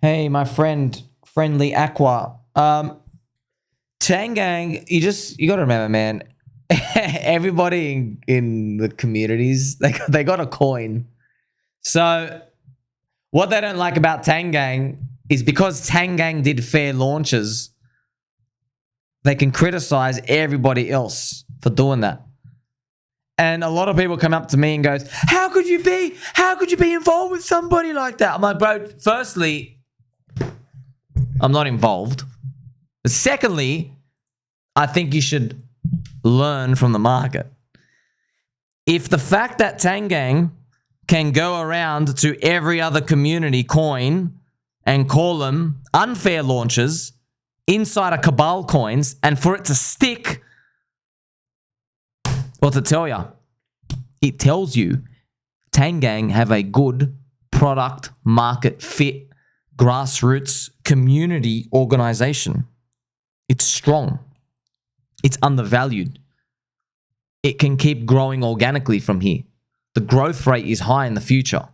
Hey, my friend, friendly Aqua. Tang Gang, you gotta remember, man. Everybody in the communities, they got a coin. So what they don't like about Tang Gang is because Tang Gang did fair launches, they can criticize everybody else for doing that. And a lot of people come up to me and goes, how could you be involved with somebody like that? I'm like, bro, firstly, I'm not involved. Secondly, I think you should learn from the market. If the fact that Tang Gang can go around to every other community coin and call them unfair launches, insider cabal coins, and for it to stick, what's it tell you? It tells you Tang Gang have a good product market fit grassroots community organization. It's strong. It's undervalued. It can keep growing organically from here. The growth rate is high in the future.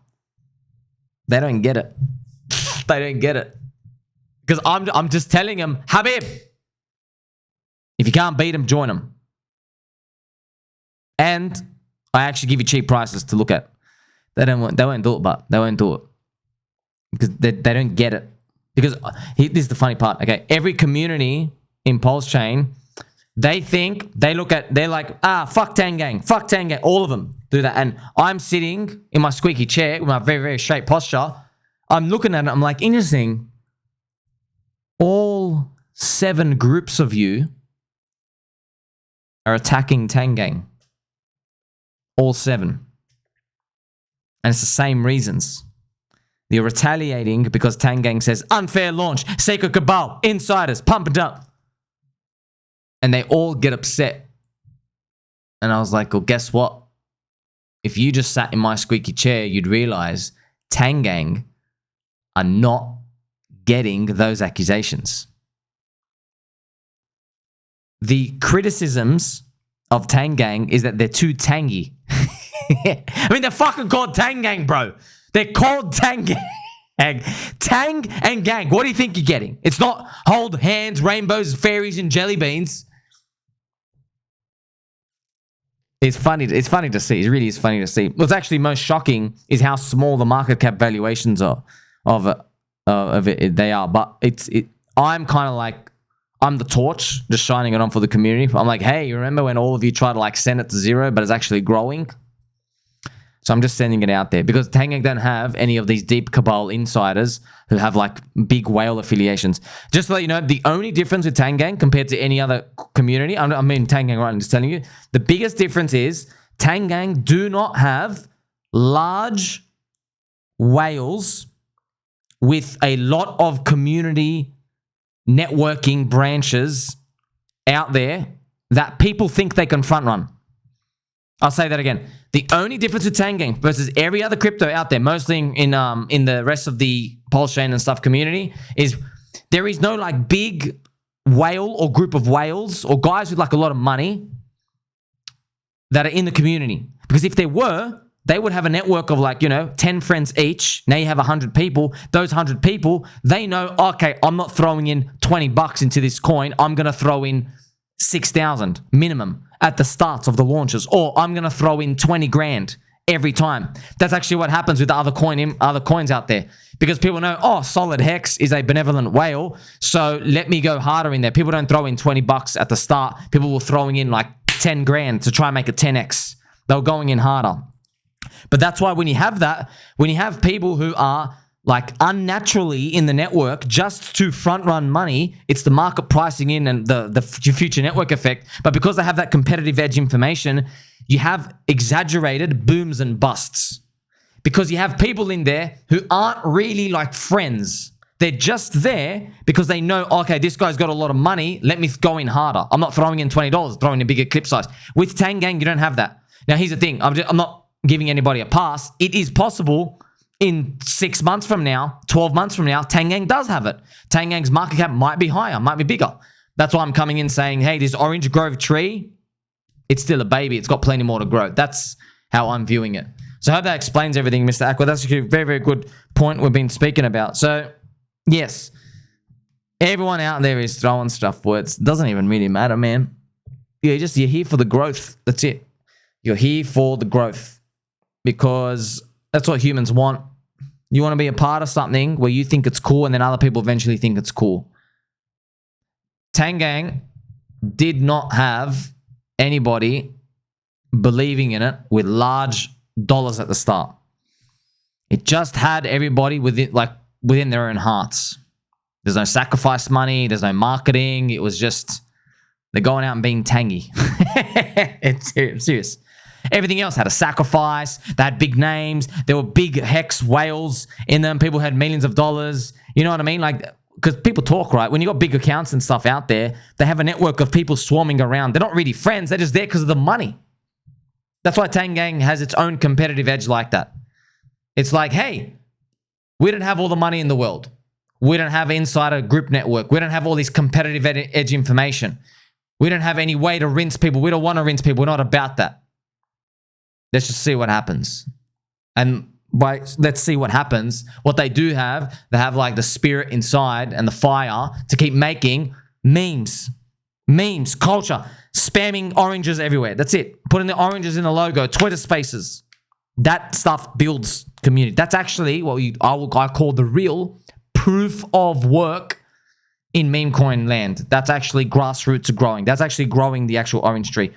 They don't get it. They don't get it. Because I'm just telling them, Habib, if you can't beat them, join them. And I actually give you cheap prices to look at. They won't do it, but they won't do it. Because they don't get it. Because this is the funny part. Okay, every community in PulseChain, they're like, fuck Tang Gang, fuck Tang Gang. All of them do that. And I'm sitting in my squeaky chair with my very, very straight posture. I'm looking at it. I'm like, interesting. All 7 groups of you are attacking Tang Gang. All 7. And it's the same reasons. You're retaliating because Tang Gang says, unfair launch, Sacred Cabal, insiders, pump it up. And they all get upset. And I was like, well, guess what? If you just sat in my squeaky chair, you'd realize Tang Gang are not getting those accusations. The criticisms of Tang Gang is that they're too tangy. I mean, they're fucking called Tang Gang, bro. They're called Tang Gang. Tang and Gang. What do you think you're getting? It's not hold hands, rainbows, fairies, and jelly beans. It's funny. It's funny to see. It really is funny to see. What's actually most shocking is how small the market cap valuations are of it. They are. But I'm kind of like, I'm the torch, just shining it on for the community. I'm like, hey, you remember when all of you try to like send it to zero, but it's actually growing? So I'm just sending it out there because Tang Gang don't have any of these deep cabal insiders who have like big whale affiliations. Just to let you know, the only difference with Tang Gang compared to any other community, I mean Tang Gang, right? I'm just telling you, the biggest difference is Tang Gang do not have large whales with a lot of community networking branches out there that people think they can front run. I'll say that again. The only difference with Tang Gang versus every other crypto out there, mostly in the rest of the PulseChain and stuff community, is there is no like big whale or group of whales or guys with like a lot of money that are in the community. Because if there were, they would have a network of like, 10 friends each. Now you have 100 people. Those 100 people, they know, okay, I'm not throwing in $20 into this coin. I'm going to throw in 6,000 minimum at the start of the launches, or I'm going to throw in 20 grand every time. That's actually what happens with the other coins out there, because people know, Solid Hex is a benevolent whale, so let me go harder in there. People don't throw in $20 at the start. People were throwing in like 10 grand to try and make it 10x. They were going in harder. But that's why when you have people who are like unnaturally in the network just to front run money, it's the market pricing in and the future network effect. But because they have that competitive edge information, you have exaggerated booms and busts. Because you have people in there who aren't really like friends. They're just there because they know, okay, this guy's got a lot of money. Let me go in harder. I'm not throwing in $20, throwing in a bigger clip size. With Tang Gang, you don't have that. Now, here's the thing. I'm not giving anybody a pass. It is possible in 6 months from now, 12 months from now, Tang Gang does have it. Tang Gang's market cap might be higher, might be bigger. That's why I'm coming in saying, hey, this orange grove tree, it's still a baby. It's got plenty more to grow. That's how I'm viewing it. So I hope that explains everything, Mr. Aqua. That's a very, very good point we've been speaking about. So Yes, everyone out there is throwing stuff for it. It doesn't even really matter, man. You're here for the growth. That's it. You're here for the growth because that's what humans want. You want to be a part of something where you think it's cool and then other people eventually think it's cool. Tang Gang did not have anybody believing in it with large dollars at the start. It just had everybody within their own hearts. There's no sacrifice money. There's no marketing. It was just they're going out and being tangy. It's serious. Everything else had a sacrifice. They had big names. There were big HEX whales in them. People had millions of dollars. You know what I mean? Like, because people talk, right? When you got big accounts and stuff out there, they have a network of people swarming around. They're not really friends. They're just there because of the money. That's why Tang Gang has its own competitive edge like that. It's like, hey, we don't have all the money in the world. We don't have insider group network. We don't have all this competitive edge information. We don't have any way to rinse people. We don't want to rinse people. We're not about that. Let's just see what happens. And by let's see what happens, what they do have, they have like the spirit inside and the fire to keep making memes, culture, spamming oranges everywhere. That's it. Putting the oranges in the logo, Twitter spaces. That stuff builds community. That's actually what I call the real proof of work in meme coin land. That's actually grassroots growing. That's actually growing the actual orange tree.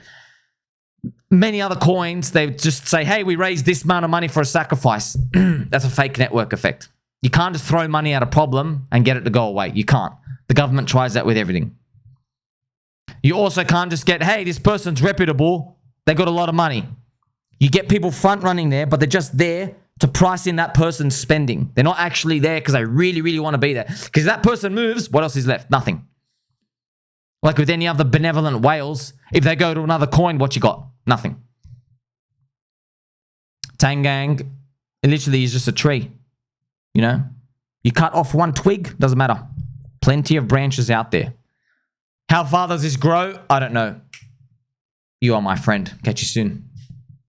Many other coins, they just say, hey, we raised this amount of money for a sacrifice. That's a fake network effect. You can't just throw money at a problem and get it to go away. You can't. The government tries that with everything. You also can't just get, hey, this person's reputable. They got a lot of money. You get people front running there, but they're just there to price in that person's spending. They're not actually there because they really, really want to be there. Because if that person moves, what else is left? Nothing. Like with any other benevolent whales, if they go to another coin, what you got? Nothing. Tang Gang, it literally is just a tree. You know? You cut off one twig, doesn't matter. Plenty of branches out there. How far does this grow? I don't know. You are my friend. Catch you soon.